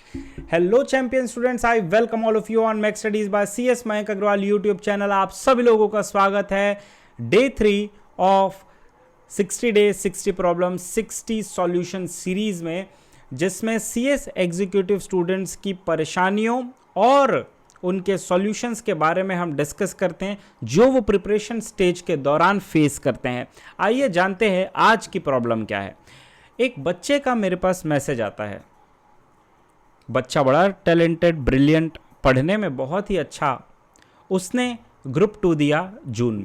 Hello champion students, I welcome all of you on Max Studies by CS Mayank Agarwal YouTube channel. आप सभी लोगों का स्वागत है day 3 of 60 days 60 problem 60 solution series में, जिसमें CS एग्जीक्यूटिव स्टूडेंट्स की परेशानियों और उनके सॉल्यूशंस के बारे में हम डिस्कस करते हैं जो वो प्रिपरेशन स्टेज के दौरान फेस करते हैं। आइए जानते हैं आज की प्रॉब्लम क्या है। एक बच्चे का मेरे पास मैसेज आता है। बच्चा बड़ा टैलेंटेड, ब्रिलियंट, पढ़ने में बहुत ही अच्छा। उसने ग्रुप 2 दिया जून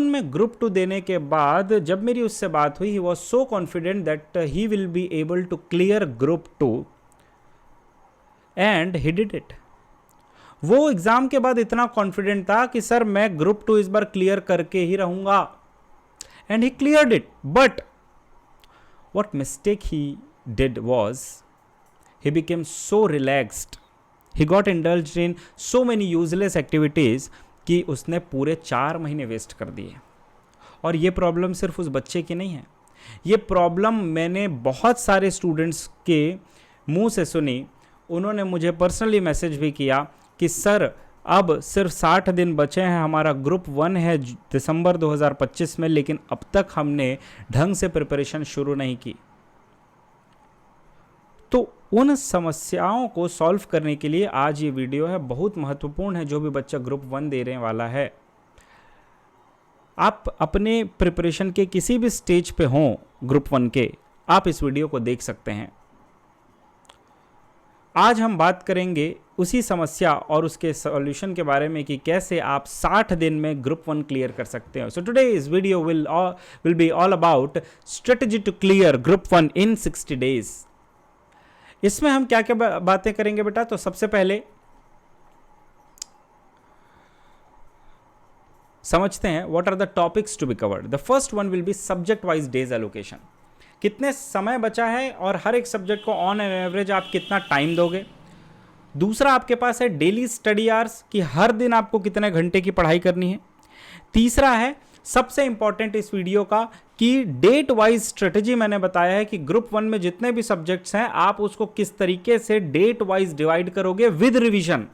में ग्रुप 2 देने के बाद जब मेरी उससे बात हुई, he was so confident that he will be able to clear group 2 and he did it. वो एग्जाम के बाद इतना कॉन्फिडेंट था कि सर मैं ग्रुप 2 इस बार क्लियर करके ही रहूंगा, and he cleared it. But what mistake he did was he became so relaxed, he got indulged in so many useless activities कि उसने पूरे 4 महीने वेस्ट कर दिए। और ये प्रॉब्लम सिर्फ उस बच्चे की नहीं है, ये प्रॉब्लम मैंने बहुत सारे स्टूडेंट्स के मुंह से सुनी। उन्होंने मुझे पर्सनली मैसेज भी किया कि सर अब सिर्फ 60 दिन बचे हैं, हमारा ग्रुप 1 है दिसंबर 2025 में, लेकिन अब तक हमने ढंग से प्रिपरेशन शुरू नहीं की। तो उन समस्याओं को सॉल्व करने के लिए आज ये वीडियो है, बहुत महत्वपूर्ण है। जो भी बच्चा ग्रुप 1 देने वाला है, आप अपने प्रिपरेशन के किसी भी स्टेज पे हों ग्रुप 1 के, आप इस वीडियो को देख सकते हैं। आज हम बात करेंगे उसी समस्या और उसके सॉल्यूशन के बारे में कि कैसे आप 60 दिन में ग्रुप 1 क्लियर कर सकते हो। सो टुडे इस video will be all about strategy to clear group 1 in 60 days. इसमें हम क्या क्या बातें करेंगे बेटा? तो सबसे पहले समझते हैं what are the topics to be covered. The first one will be subject wise days allocation. कितने समय बचा है और हर एक सब्जेक्ट को ऑन एन एवरेज आप कितना टाइम दोगे। दूसरा आपके पास है डेली स्टडी आवर्स, कि हर दिन आपको कितने घंटे की पढ़ाई करनी है। तीसरा है सबसे इंपॉर्टेंट इस वीडियो का कि डेट वाइज स्ट्रेटजी मैंने बताया है कि ग्रुप 1 में जितने भी सब्जेक्ट्स हैं आप उसको किस तरीके से डेट वाइज डिवाइड करोगे विद रिवीजन।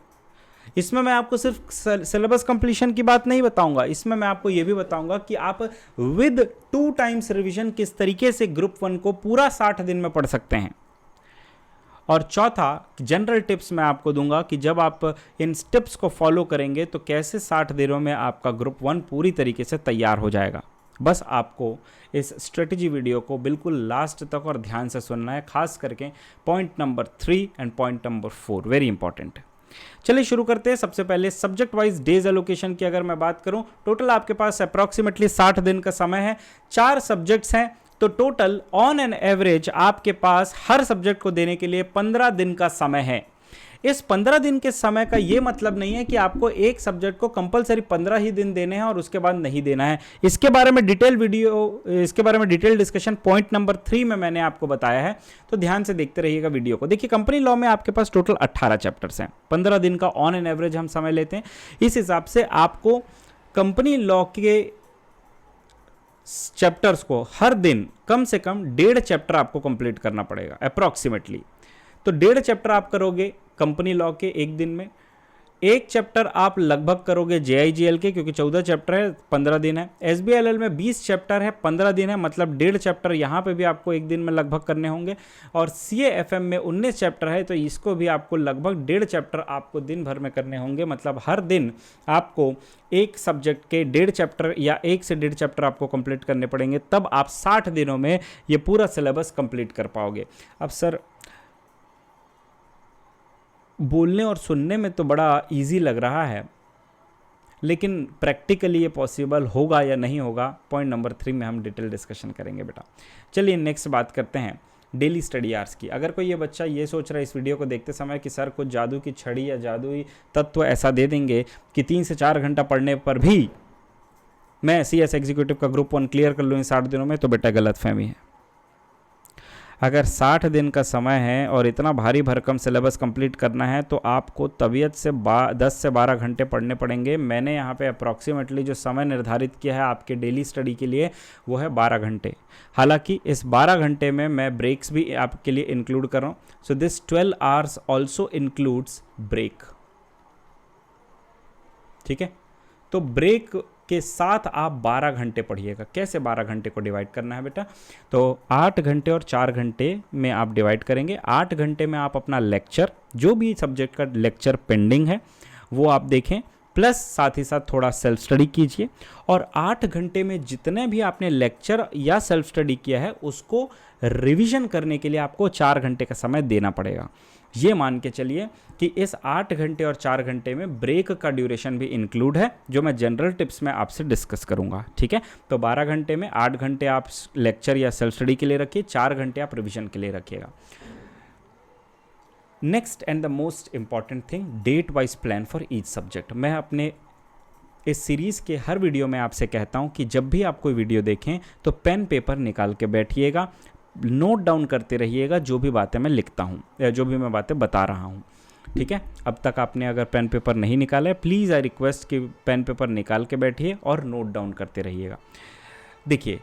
इसमें मैं आपको सिर्फ सिलेबस कंप्लीशन की बात नहीं बताऊंगा, इसमें मैं आपको यह भी बताऊंगा कि आप विद 2 टाइम्स रिवीजन किस तरीके से ग्रुप 1 को पूरा 60 दिन में पढ़ सकते हैं। और चौथा जनरल टिप्स मैं आपको दूंगा कि जब आप इन टिप्स को फॉलो करेंगे तो कैसे 60 दिनों में आपका ग्रुप 1 पूरी तरीके से तैयार हो जाएगा। बस आपको इस स्ट्रेटजी वीडियो को बिल्कुल लास्ट तक और ध्यान से सुनना है, खास करके point number 3 and point number 4 very important. चलिए शुरू करते हैं। सबसे पहले सब्जेक्ट वाइज डेज एलोकेशन की अगर मैं बात करूं, टोटल आपके पास अप्रॉक्सीमेटली 60 दिन का समय है। 4 सब्जेक्ट्स हैं, तो टोटल ऑन एन एवरेज आपके पास हर सब्जेक्ट को देने के लिए 15 दिन का समय है। इस 15 दिन के समय का यह मतलब नहीं है कि आपको एक सब्जेक्ट को कंपलसरी 15 ही दिन देने हैं और उसके बाद नहीं देना है। इसके बारे में डिटेल डिस्कशन पॉइंट नंबर 3 में मैंने आपको बताया है, तो ध्यान से देखते रहिएगा वीडियो को। देखिए, कंपनी लॉ में आपके पास टोटल 18 चैप्टर्स हैं। 15 दिन का ऑन एन एवरेज हम समय लेते हैं। इस हिसाब से आपको कंपनी लॉ के चैप्टर्स को हर दिन कम से कम 1.5 चैप्टर आपको कंप्लीट करना पड़ेगा अप्रॉक्सीमेटली। तो 1.5 चैप्टर आप करोगे कंपनी लॉ के एक दिन में। 1 चैप्टर आप लगभग करोगे JIGL के, क्योंकि 14 चैप्टर है, 15 दिन है। SBLL में 20 चैप्टर है, 15 दिन है, मतलब 1.5 चैप्टर यहाँ पे भी आपको एक दिन में लगभग करने होंगे। और CAFM में 19 चैप्टर है, तो इसको भी आपको लगभग 1.5 चैप्टर आपको दिन भर में करने होंगे। मतलब हर दिन आपको एक सब्जेक्ट के 1.5 चैप्टर या 1 से 1.5 चैप्टर आपको कंप्लीट करने पड़ेंगे, तब आप 60 दिनों में ये पूरा सिलेबस कंप्लीट कर पाओगे। अब सर बोलने और सुनने में तो बड़ा इजी लग रहा है, लेकिन प्रैक्टिकली ये पॉसिबल होगा या नहीं होगा, पॉइंट नंबर 3 में हम डिटेल डिस्कशन करेंगे बेटा। चलिए नेक्स्ट बात करते हैं डेली स्टडी आवर्स की। अगर कोई ये बच्चा ये सोच रहा है इस वीडियो को देखते समय कि सर कुछ जादू की छड़ी या जादुई तत्व ऐसा दे देंगे कि 3 से 4 घंटा पढ़ने पर भी मैं CS एग्जीक्यूटिव का ग्रुप 1 क्लियर कर लूँ इन 60 दिनों में, तो बेटा गलत फहमी है। अगर 60 दिन का समय है और इतना भारी भरकम सिलेबस कंप्लीट करना है तो आपको तबीयत से 10 से 12 घंटे पढ़ने पड़ेंगे। मैंने यहाँ पे अप्रॉक्सीमेटली जो समय निर्धारित किया है आपके डेली स्टडी के लिए वो है 12 घंटे। हालांकि इस 12 घंटे में मैं ब्रेक्स भी आपके लिए इंक्लूड कर रहा हूँ। So this 12 hours also includes break. ठीक है, तो ब्रेक के साथ आप 12 घंटे पढ़िएगा। कैसे 12 घंटे को डिवाइड करना है बेटा, तो 8 घंटे और 4 घंटे में आप डिवाइड करेंगे। 8 घंटे में आप अपना लेक्चर, जो भी सब्जेक्ट का लेक्चर पेंडिंग है वो आप देखें, प्लस साथ ही साथ थोड़ा सेल्फ स्टडी कीजिए। और 8 घंटे में जितने भी आपने लेक्चर या सेल्फ स्टडी किया है उसको रिवीजन करने के लिए आपको 4 घंटे का समय देना पड़ेगा। ये मान के चलिए कि इस 8 घंटे और 4 घंटे में ब्रेक का ड्यूरेशन भी इंक्लूड है, जो मैं जनरल टिप्स में आपसे डिस्कस करूंगा। ठीक है, तो 12 घंटे में 8 घंटे आप लेक्चर या सेल्फ स्टडी के लिए रखिए, 4 घंटे आप रिवीजन के लिए रखिएगा। Next and the most important thing, date wise plan for each subject. मैं अपने इस सीरीज़ के हर वीडियो में आपसे कहता हूं कि जब भी आप कोई वीडियो देखें तो पेन पेपर निकाल के बैठिएगा, नोट डाउन करते रहिएगा जो भी बातें मैं लिखता हूं या जो भी मैं बातें बता रहा हूं। ठीक है, अब तक आपने अगर पेन पेपर नहीं निकाला है, प्लीज़ आई रिक्वेस्ट कि पेन पेपर निकाल के बैठिए और नोट डाउन करते रहिएगा। देखिए,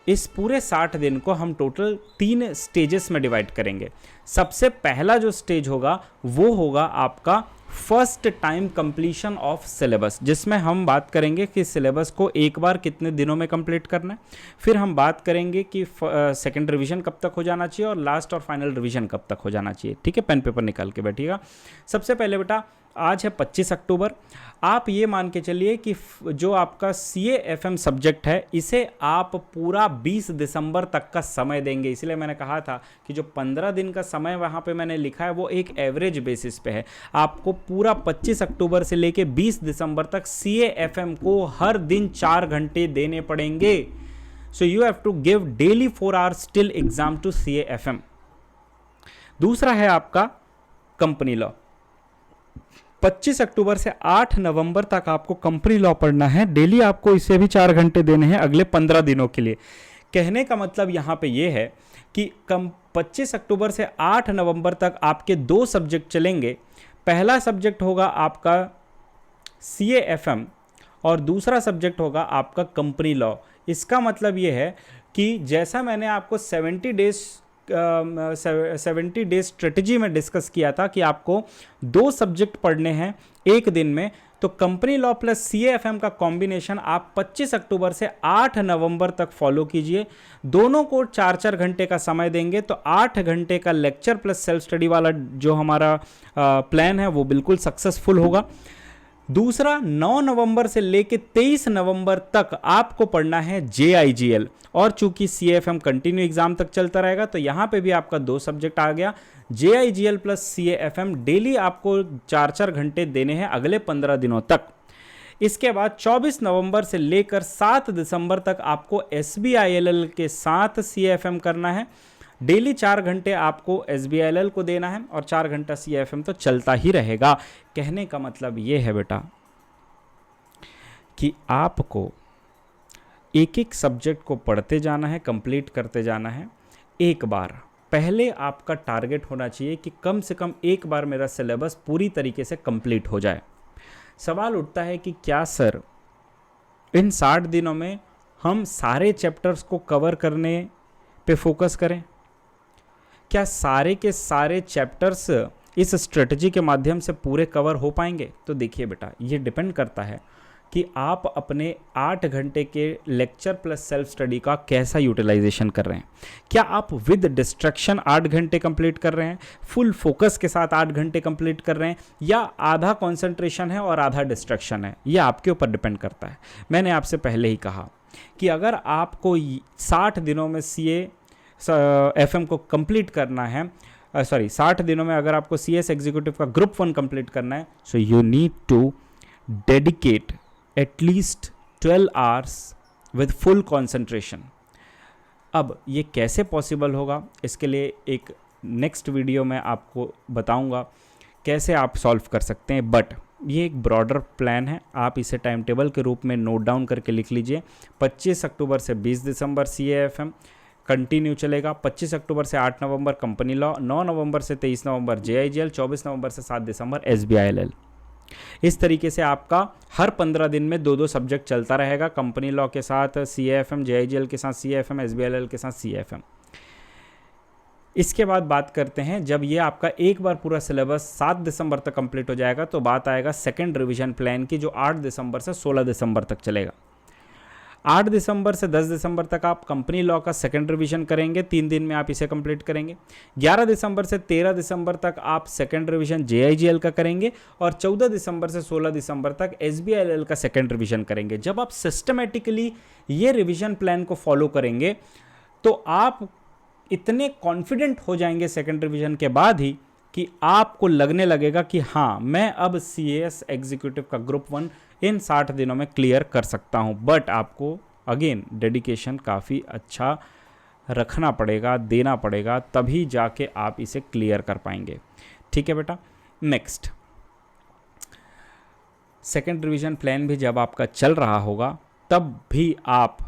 इस पूरे 60 दिन को हम टोटल 3 स्टेजेस में डिवाइड करेंगे। सबसे पहला जो स्टेज होगा वो होगा आपका first time completion of syllabus, जिसमें हम बात करेंगे कि सिलेबस को एक बार कितने दिनों में कंप्लीट करना है। फिर हम बात करेंगे कि सेकंड रिवीजन कब तक हो जाना चाहिए और लास्ट और फाइनल रिवीजन कब तक हो जाना चाहिए। ठीक है, पेन पेपर निकाल के बैठिएगा। सबसे पहले बेटा, आज है 25 अक्टूबर। आप ये मान के चलिए कि जो आपका CAFM सब्जेक्ट है इसे आप पूरा 20 दिसंबर तक का समय देंगे। इसलिए मैंने कहा था कि जो 15 दिन का समय वहाँ पे मैंने लिखा है वो एक एवरेज बेसिस पे है। आपको पूरा 25 अक्टूबर से लेके 20 दिसंबर तक CAFM को हर दिन 4 घंटे देने पड़ेंगे। So you have to give daily 4 hours till exam to CAFM। दूसरा है आपका कंपनी लॉ। 25 अक्टूबर से 8 नवंबर तक आपको कंपनी लॉ पढ़ना है। डेली आपको इसे भी 4 घंटे देने हैं अगले 15 दिनों के लिए। कहने का मतलब यहाँ पे ये है कि 25 अक्टूबर से 8 नवंबर तक आपके 2 सब्जेक्ट चलेंगे। पहला सब्जेक्ट होगा आपका CAFM और दूसरा सब्जेक्ट होगा आपका कंपनी लॉ। इसका मतलब ये है कि जैसा मैंने आपको 70 डेज स्ट्रेटजी में डिस्कस किया था कि आपको 2 सब्जेक्ट पढ़ने हैं एक दिन में, तो कंपनी लॉ प्लस CAFM का कॉम्बिनेशन आप 25 अक्टूबर से 8 नवंबर तक फॉलो कीजिए। दोनों को 4-4 घंटे का समय देंगे तो 8 घंटे का लेक्चर प्लस सेल्फ स्टडी वाला जो हमारा प्लान है वो बिल्कुल सक्सेसफुल होगा। दूसरा, 9 नवंबर से लेके 23 नवंबर तक आपको पढ़ना है JIGL, और चूंकि CAFM कंटिन्यू एग्जाम तक चलता रहेगा तो यहाँ पे भी आपका 2 सब्जेक्ट आ गया, JIGL प्लस CAFM। डेली आपको 4-4 घंटे देने हैं अगले 15 दिनों तक। इसके बाद 24 नवंबर से लेकर 7 दिसंबर तक आपको SBILL के साथ CAFM करना है। डेली 4 घंटे आपको SBILL को देना है और 4 घंटा CAFM तो चलता ही रहेगा। कहने का मतलब ये है बेटा कि आपको एक एक सब्जेक्ट को पढ़ते जाना है, कंप्लीट करते जाना है एक बार। पहले आपका टारगेट होना चाहिए कि कम से कम एक बार मेरा सिलेबस पूरी तरीके से कंप्लीट हो जाए। सवाल उठता है कि क्या सर इन 60 दिनों में हम सारे चैप्टर्स को कवर करने पे फोकस करें? क्या सारे के सारे चैप्टर्स इस स्ट्रेटजी के माध्यम से पूरे कवर हो पाएंगे? तो देखिए बेटा, ये डिपेंड करता है कि आप अपने 8 घंटे के लेक्चर प्लस सेल्फ स्टडी का कैसा यूटिलाइजेशन कर रहे हैं। क्या आप विद डिस्ट्रैक्शन 8 घंटे कंप्लीट कर रहे हैं, फुल फोकस के साथ 8 घंटे कंप्लीट कर रहे हैं, या आधा कंसंट्रेशन है और आधा डिस्ट्रैक्शन है? ये आपके ऊपर डिपेंड करता है। मैंने आपसे पहले ही कहा कि अगर आपको 60 दिनों में CAFM को कंप्लीट करना है, 60 दिनों में अगर आपको CS एग्जीक्यूटिव का ग्रुप 1 कंप्लीट करना है, so you need to dedicate at least 12 hours with full concentration। अब ये कैसे पॉसिबल होगा, इसके लिए एक नेक्स्ट वीडियो में आपको बताऊंगा कैसे आप सॉल्व कर सकते हैं। बट ये एक ब्रॉडर प्लान है, आप इसे टाइम टेबल के रूप में नोट डाउन करके लिख लीजिए। 25 अक्टूबर से 20 दिसंबर CAFM, कंटिन्यू चलेगा। 25 अक्टूबर से 8 नवंबर कंपनी लॉ, 9 नवंबर से 23 नवंबर JIGL, 24 नवंबर से 7 दिसंबर SBILL। इस तरीके से आपका हर 15 दिन में 2-2 सब्जेक्ट चलता रहेगा, कंपनी लॉ के साथ CAFM, JIGL के साथ CAFM, SBILL के साथ CAFM। इसके बाद बात करते हैं, जब ये आपका एक बार पूरा सिलेबस 7 दिसंबर तक कंप्लीट हो जाएगा तो बात आएगा सेकंड रिवीजन प्लान की, जो 8 दिसंबर से 16 दिसंबर तक चलेगा। 8 दिसंबर से 10 दिसंबर तक आप कंपनी लॉ का सेकंड रिवीजन करेंगे, 3 दिन में आप इसे कंप्लीट करेंगे। 11 दिसंबर से 13 दिसंबर तक आप सेकंड रिवीजन JIGL का करेंगे और 14 दिसंबर से 16 दिसंबर तक SBILL का सेकंड रिवीजन करेंगे। जब आप सिस्टमेटिकली ये रिवीजन प्लान को फॉलो करेंगे तो आप इतने कॉन्फिडेंट हो जाएंगे सेकंड रिवीजन के बाद ही कि आपको लगने लगेगा कि हाँ, मैं अब CAS एग्जीक्यूटिव का ग्रुप 1 इन 60 दिनों में क्लियर कर सकता हूँ। बट आपको अगेन डेडिकेशन काफ़ी अच्छा रखना पड़ेगा, देना पड़ेगा, तभी जाके आप इसे क्लियर कर पाएंगे। ठीक है बेटा। नेक्स्ट, सेकंड रिवीजन प्लान भी जब आपका चल रहा होगा तब भी आप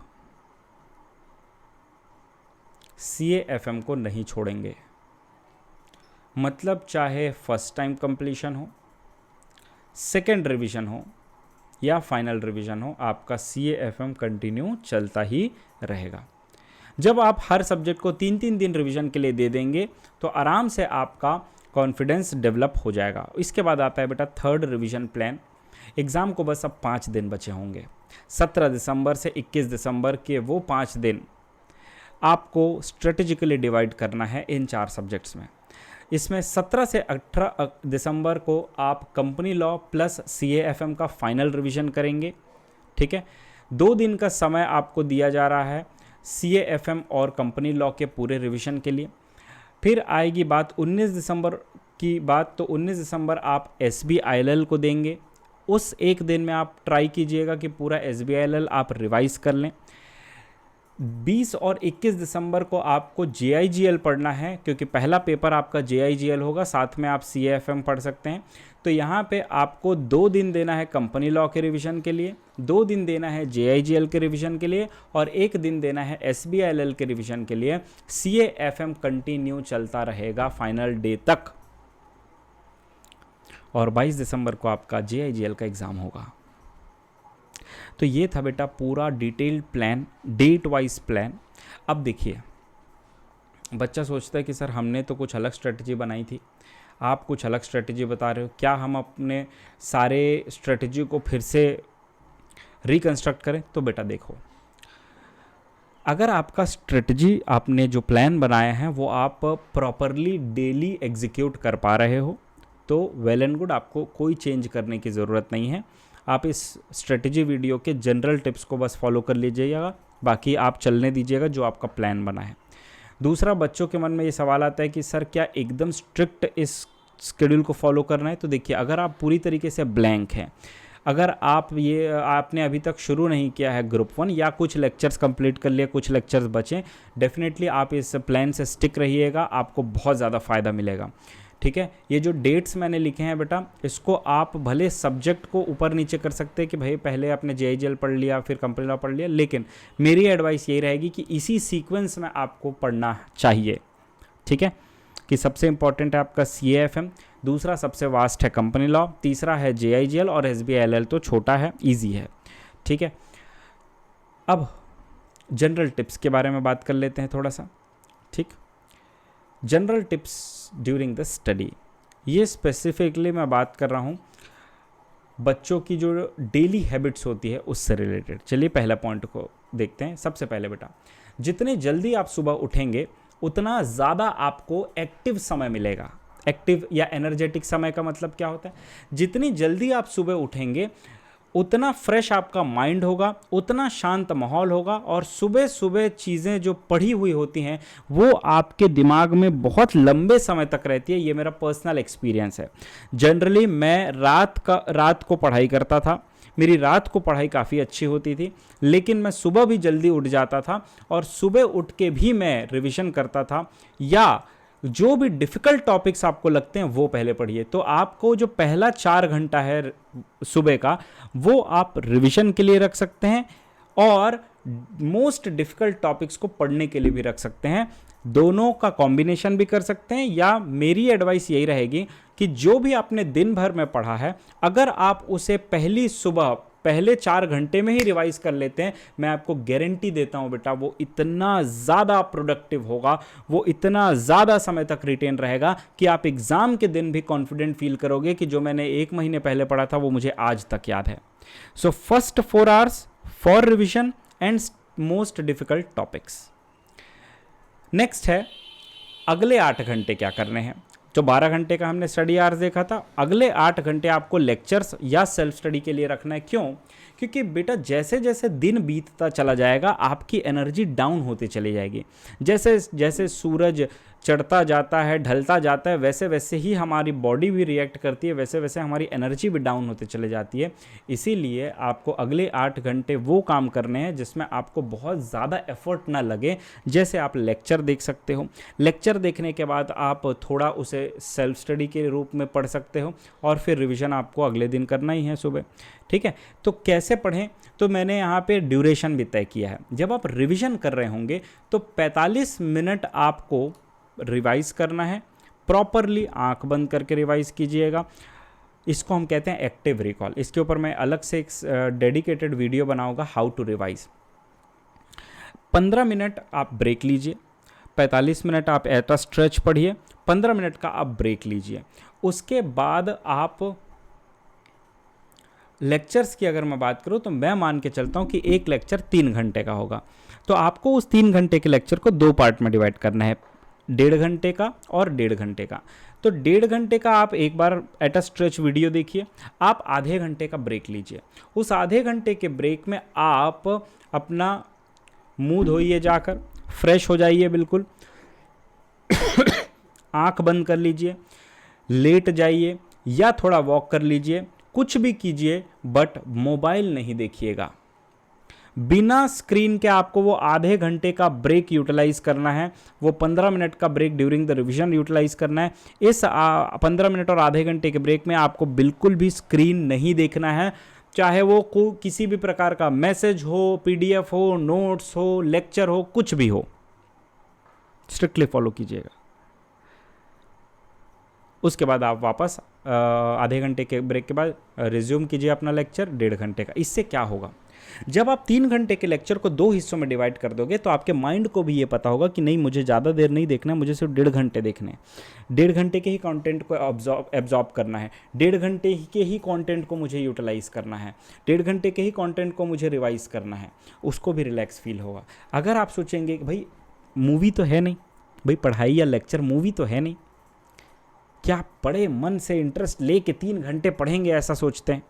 CAFM को नहीं छोड़ेंगे। मतलब चाहे फर्स्ट टाइम कंप्लीशन हो, सेकंड रिवीजन हो या फाइनल रिवीजन हो, आपका CAFM कंटिन्यू चलता ही रहेगा। जब आप हर सब्जेक्ट को 3-3 दिन रिवीजन के लिए दे देंगे तो आराम से आपका कॉन्फिडेंस डेवलप हो जाएगा। इसके बाद आता है बेटा थर्ड रिवीजन प्लान। एग्ज़ाम को बस अब 5 दिन बचे होंगे। 17 दिसंबर से 21 दिसंबर के वो 5 दिन आपको स्ट्रेटेजिकली डिवाइड करना है इन 4 सब्जेक्ट्स में। इसमें 17 से 18 दिसंबर को आप कंपनी लॉ प्लस CAFM का फाइनल रिवीजन करेंगे। ठीक है, 2 दिन का समय आपको दिया जा रहा है CAFM और कंपनी लॉ के पूरे रिवीजन के लिए। फिर आएगी बात 19 दिसंबर की बात, तो 19 दिसंबर आप SBILL को देंगे। उस एक दिन में आप ट्राई कीजिएगा कि पूरा SBILL आप रिवाइज कर लें। 20 और 21 दिसंबर को आपको JIGL पढ़ना है, क्योंकि पहला पेपर आपका JIGL होगा, साथ में आप CAFM पढ़ सकते हैं। तो यहाँ पे आपको 2 दिन देना है कंपनी लॉ के रिवीजन के लिए, 2 दिन देना है JIGL के रिवीजन के लिए और 1 दिन देना है SBILL के रिवीजन के लिए। CAFM कंटिन्यू चलता रहेगा फाइनल डे तक और 22 दिसंबर को आपका JIGL का एग्ज़ाम होगा। तो ये था बेटा पूरा detailed plan, date wise plan. अब देखिए, बच्चा सोचता है कि सर हमने तो कुछ अलग स्ट्रेटजी बनाई थी, आप कुछ अलग स्ट्रेटजी बता रहे हो, क्या हम अपने सारे स्ट्रेटजी को फिर से रिकंस्ट्रक्ट करें? तो बेटा देखो, अगर आपका स्ट्रेटजी, आपने जो प्लान बनाया है वो आप प्रॉपरली डेली एग्जीक्यूट कर पा रहे हो तो वेल एंड गुड, आपको कोई चेंज करने की ज़रूरत नहीं है। आप इस स्ट्रेटजी वीडियो के जनरल टिप्स को बस फॉलो कर लीजिएगा, बाकी आप चलने दीजिएगा जो आपका प्लान बना है। दूसरा, बच्चों के मन में ये सवाल आता है कि सर क्या एकदम स्ट्रिक्ट इस शेड्यूल को फॉलो करना है? तो देखिए, अगर आप पूरी तरीके से ब्लैंक हैं, अगर आपने अभी तक शुरू नहीं किया है ग्रुप 1 या कुछ लेक्चर्स कंप्लीट कर लिए, कुछ लेक्चर्स बचे, डेफिनेटली आप इस प्लान से स्टिक रहिएगा, आपको बहुत ज़्यादा फ़ायदा मिलेगा। ठीक है, ये जो डेट्स मैंने लिखे हैं बेटा, इसको आप भले सब्जेक्ट को ऊपर नीचे कर सकते हैं कि भाई पहले आपने JIGL पढ़ लिया फिर कंपनी लॉ पढ़ लिया, लेकिन मेरी एडवाइस यही रहेगी कि इसी सीक्वेंस में आपको पढ़ना चाहिए। ठीक है, कि सबसे इंपॉर्टेंट है आपका CAFM, दूसरा सबसे वास्ट है कंपनी लॉ, तीसरा है JIGL और SBILL तो छोटा है, ईजी है। ठीक है, अब जनरल टिप्स के बारे में बात कर लेते हैं थोड़ा सा। ठीक, general tips during the study, ये स्पेसिफिकली मैं बात कर रहा हूँ बच्चों की जो डेली हैबिट्स होती है उससे रिलेटेड। चलिए पहला पॉइंट को देखते हैं। सबसे पहले बेटा, जितने जल्दी आप सुबह उठेंगे उतना ज़्यादा आपको एक्टिव समय मिलेगा। एक्टिव या एनर्जेटिक समय का मतलब क्या होता है? जितनी जल्दी आप सुबह उठेंगे उतना फ्रेश आपका माइंड होगा, उतना शांत माहौल होगा और सुबह सुबह चीज़ें जो पढ़ी हुई होती हैं वो आपके दिमाग में बहुत लंबे समय तक रहती है। ये मेरा पर्सनल एक्सपीरियंस है। जनरली मैं रात को पढ़ाई करता था, मेरी रात को पढ़ाई काफ़ी अच्छी होती थी, लेकिन मैं सुबह भी जल्दी उठ जाता था और सुबह उठ के भी मैं रिवीजन करता था, या जो भी डिफ़िकल्ट टॉपिक्स आपको लगते हैं वो पहले पढ़िए। तो आपको जो पहला 4 घंटा है सुबह का वो आप रिवीजन के लिए रख सकते हैं और मोस्ट डिफ़िकल्ट टॉपिक्स को पढ़ने के लिए भी रख सकते हैं, दोनों का कॉम्बिनेशन भी कर सकते हैं। या मेरी एडवाइस यही रहेगी कि जो भी आपने दिन भर में पढ़ा है, अगर आप उसे पहली सुबह पहले 4 घंटे में ही रिवाइज कर लेते हैं, मैं आपको गारंटी देता हूं बेटा, वो इतना ज़्यादा प्रोडक्टिव होगा, वो इतना ज़्यादा समय तक रिटेन रहेगा कि आप एग्ज़ाम के दिन भी कॉन्फिडेंट फील करोगे कि जो मैंने 1 महीने पहले पढ़ा था वो मुझे आज तक याद है। So first 4 hours for revision and most difficult topics. Next है अगले 8 घंटे क्या करने हैं। जो 12 घंटे का हमने स्टडी आवर्स देखा था, अगले 8 घंटे आपको लेक्चर्स या सेल्फ स्टडी के लिए रखना है। क्यों? क्योंकि बेटा जैसे जैसे दिन बीतता चला जाएगा आपकी एनर्जी डाउन होती चली जाएगी। जैसे जैसे सूरज चढ़ता जाता है, ढलता जाता है, वैसे वैसे ही हमारी बॉडी भी रिएक्ट करती है, वैसे वैसे हमारी एनर्जी भी डाउन होती चली जाती है। इसीलिए आपको अगले 8 घंटे वो काम करने हैं जिसमें आपको बहुत ज़्यादा एफर्ट ना लगे। जैसे आप लेक्चर देख सकते हो, लेक्चर देखने के बाद आप थोड़ा उसे सेल्फ स्टडी के रूप में पढ़ सकते हो और फिर रिविज़न आपको अगले दिन करना ही है सुबह। ठीक है, तो कैसे पढ़ें? तो मैंने यहाँ पे ड्यूरेशन भी तय किया है। जब आप रिविज़न कर रहे होंगे तो 45 मिनट आपको रिवाइज करना है। प्रॉपरली आंख बंद करके रिवाइज कीजिएगा। इसको हम कहते हैं एक्टिव रिकॉल। इसके ऊपर मैं अलग से एक डेडिकेटेड वीडियो बनाऊंगा, हाउ टू रिवाइज। 15 मिनट आप ब्रेक लीजिए, 45 मिनट आप एटा स्ट्रेच पढ़िए, 15 मिनट का आप ब्रेक लीजिए। उसके बाद आप लेक्चर्स की अगर मैं बात करूं तो मैं मान के चलता हूं कि एक लेक्चर 3 घंटे का होगा, तो आपको उस 3 घंटे के लेक्चर को 2 पार्ट में डिवाइड करना है, 1.5 घंटे का और 1.5 घंटे का। तो 1.5 घंटे का आप एक बार एट अ स्ट्रेच वीडियो देखिए, आप आधे घंटे का ब्रेक लीजिए। उस आधे घंटे के ब्रेक में आप अपना मुंह धोइए, जाकर फ्रेश हो जाइए बिल्कुल, आंख बंद कर लीजिए, लेट जाइए या थोड़ा वॉक कर लीजिए, कुछ भी कीजिए बट मोबाइल नहीं देखिएगा। बिना स्क्रीन के आपको वो आधे घंटे का ब्रेक यूटिलाइज करना है, वो 15 मिनट का break during the revision utilize करना है। इस 15 मिनट और आधे घंटे के ब्रेक में आपको बिल्कुल भी स्क्रीन नहीं देखना है, चाहे वो किसी भी प्रकार का मैसेज हो, पीडीएफ हो, नोट्स हो, लेक्चर हो, कुछ भी हो, स्ट्रिक्टली फॉलो कीजिएगा। उसके बाद आप वापस आधे घंटे के ब्रेक के बाद रिज्यूम कीजिए अपना लेक्चर 1.5 घंटे का। इससे क्या होगा, जब आप 3 घंटे के लेक्चर को 2 हिस्सों में डिवाइड कर दोगे तो आपके माइंड को भी ये पता होगा कि नहीं, मुझे ज़्यादा देर नहीं देखना है, मुझे सिर्फ 1.5 घंटे देखने हैं, 1.5 घंटे के ही कंटेंट को एब्जॉर्ब करना है, 1.5 घंटे के ही कंटेंट को मुझे यूटिलाइज करना है, 1.5 घंटे के ही कंटेंट को मुझे रिवाइज करना है। उसको भी रिलैक्स फील होगा। अगर आप सोचेंगे कि भाई मूवी तो है नहीं, भाई पढ़ाई या लेक्चर मूवी तो है नहीं, क्या पढ़े मन से इंटरेस्ट ले के 3 घंटे पढ़ेंगे, ऐसा सोचते हैं।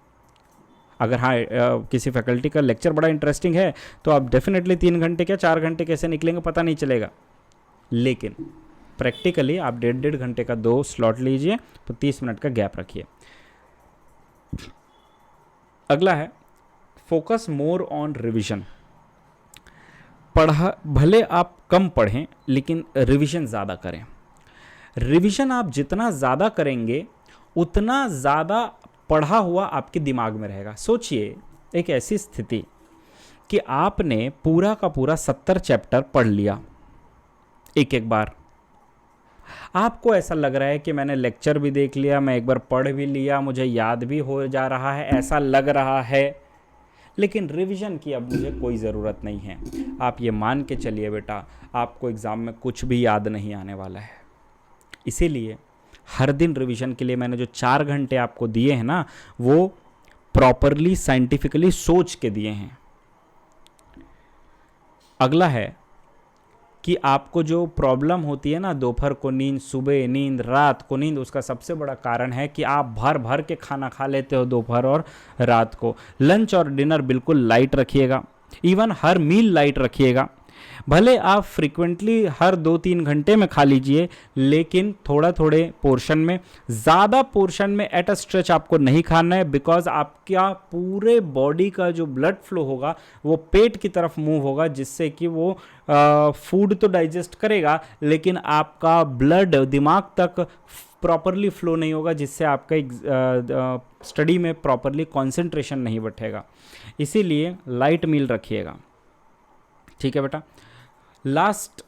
अगर हाँ किसी फैकल्टी का लेक्चर बड़ा इंटरेस्टिंग है तो आप डेफिनेटली 3 घंटे क्या 4 घंटे कैसे निकलेंगे पता नहीं चलेगा। लेकिन प्रैक्टिकली आप 1.5 घंटे का 2 स्लॉट लीजिए, तो 30 मिनट का गैप रखिए। अगला है फोकस मोर ऑन रिविजन। भले आप कम पढ़ें लेकिन रिविजन ज़्यादा करें। रिवीजन आप जितना ज़्यादा करेंगे उतना ज़्यादा पढ़ा हुआ आपके दिमाग में रहेगा। सोचिए एक ऐसी स्थिति कि आपने पूरा का पूरा 70 चैप्टर पढ़ लिया एक एक बार। आपको ऐसा लग रहा है कि मैंने लेक्चर भी देख लिया, मैं एक बार पढ़ भी लिया, मुझे याद भी हो जा रहा है, ऐसा लग रहा है, लेकिन रिवीजन की अब मुझे कोई ज़रूरत नहीं है। आप ये मान के चलिए बेटा, आपको एग्ज़ाम में कुछ भी याद नहीं आने वाला है। इसीलिए हर दिन रिवीजन के लिए मैंने जो 4 घंटे आपको दिए हैं ना, वो प्रॉपरली साइंटिफिकली सोच के दिए हैं। अगला है कि आपको जो प्रॉब्लम होती है ना, दोपहर को नींद, सुबह नींद, रात को नींद, उसका सबसे बड़ा कारण है कि आप भर भर के खाना खा लेते हो दोपहर और रात को। लंच और डिनर बिल्कुल लाइट रखिएगा, इवन हर मील लाइट रखिएगा। भले आप फ्रीक्वेंटली हर 2-3 घंटे में खा लीजिए, लेकिन थोड़ा थोड़े पोर्शन में, ज़्यादा पोर्शन में एट अ स्ट्रेच आपको नहीं खाना है, बिकॉज आपका पूरे बॉडी का जो ब्लड फ्लो होगा वो पेट की तरफ मूव होगा, जिससे कि वो फूड तो डाइजेस्ट करेगा लेकिन आपका ब्लड दिमाग तक प्रॉपरली फ्लो नहीं होगा, जिससे आपका स्टडी में प्रॉपरली कंसंट्रेशन नहीं बैठेगा। इसीलिए लाइट मील रखिएगा। ठीक है बेटा। लास्ट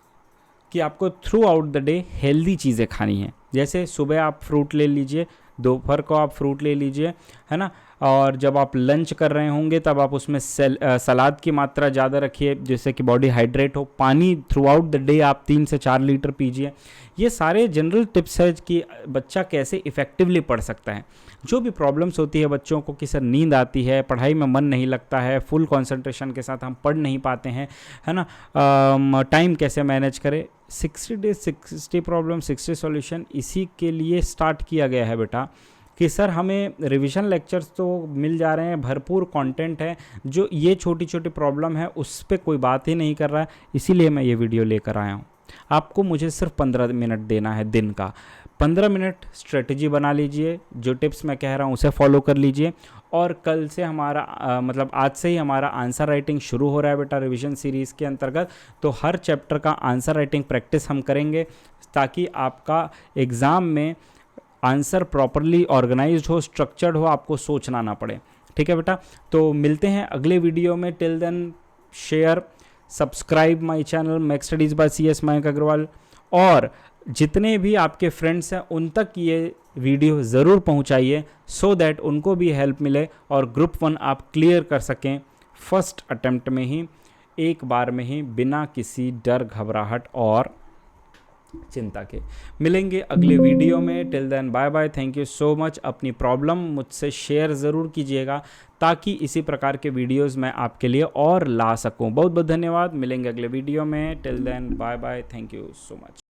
कि आपको through out the day healthy चीज़ें खानी है, जैसे सुबह आप फ्रूट ले लीजिए, दोपहर को आप फ्रूट ले लीजिए, है ना, और जब आप लंच कर रहे होंगे तब आप उसमें सलाद की मात्रा ज़्यादा रखिए जिससे कि बॉडी हाइड्रेट हो। पानी थ्रू आउट द डे आप 3 से 4 लीटर पीजिए। ये सारे जनरल टिप्स है कि बच्चा कैसे इफ़ेक्टिवली पढ़ सकता है। जो भी प्रॉब्लम्स होती है बच्चों को कि सर नींद आती है, पढ़ाई में मन नहीं लगता है, फुल कंसंट्रेशन के साथ हम पढ़ नहीं पाते हैं, है ना, टाइम कैसे मैनेज करें, 60 डेज 60 प्रॉब्लम 60 सॉल्यूशन इसी के लिए स्टार्ट किया गया है बेटा कि सर हमें रिवीजन लेक्चर्स तो मिल जा रहे हैं, भरपूर कंटेंट है, जो ये छोटी छोटी प्रॉब्लम है उस पर कोई बात ही नहीं कर रहा है, इसीलिए मैं ये वीडियो लेकर आया हूँ। आपको मुझे सिर्फ 15 मिनट देना है दिन का, 15 मिनट स्ट्रेटजी बना लीजिए, जो टिप्स मैं कह रहा हूँ उसे फॉलो कर लीजिए। और कल से हमारा मतलब आज से ही हमारा आंसर राइटिंग शुरू हो रहा है बेटा रिवीजन सीरीज़ के अंतर्गत। तो हर चैप्टर का आंसर राइटिंग प्रैक्टिस हम करेंगे ताकि आपका एग्ज़ाम में आंसर प्रॉपरली ऑर्गेनाइज्ड हो, स्ट्रक्चर्ड हो, आपको सोचना ना पड़े। ठीक है बेटा, तो मिलते हैं अगले वीडियो में। Till then share, subscribe my channel Max Studies by CS Mayank Agarwal, और जितने भी आपके फ्रेंड्स हैं उन तक ये वीडियो ज़रूर पहुंचाइए सो दैट उनको भी हेल्प मिले और ग्रुप 1 आप क्लियर कर सकें फर्स्ट अटेम्प्ट में ही, एक बार में ही, बिना किसी डर, घबराहट और चिंता के। मिलेंगे अगले वीडियो में। Till then bye bye, thank you so much. अपनी प्रॉब्लम मुझसे शेयर ज़रूर कीजिएगा ताकि इसी प्रकार के वीडियोस मैं आपके लिए और ला सकूं। बहुत बहुत धन्यवाद, मिलेंगे अगले वीडियो में। Till then bye bye, thank you so much.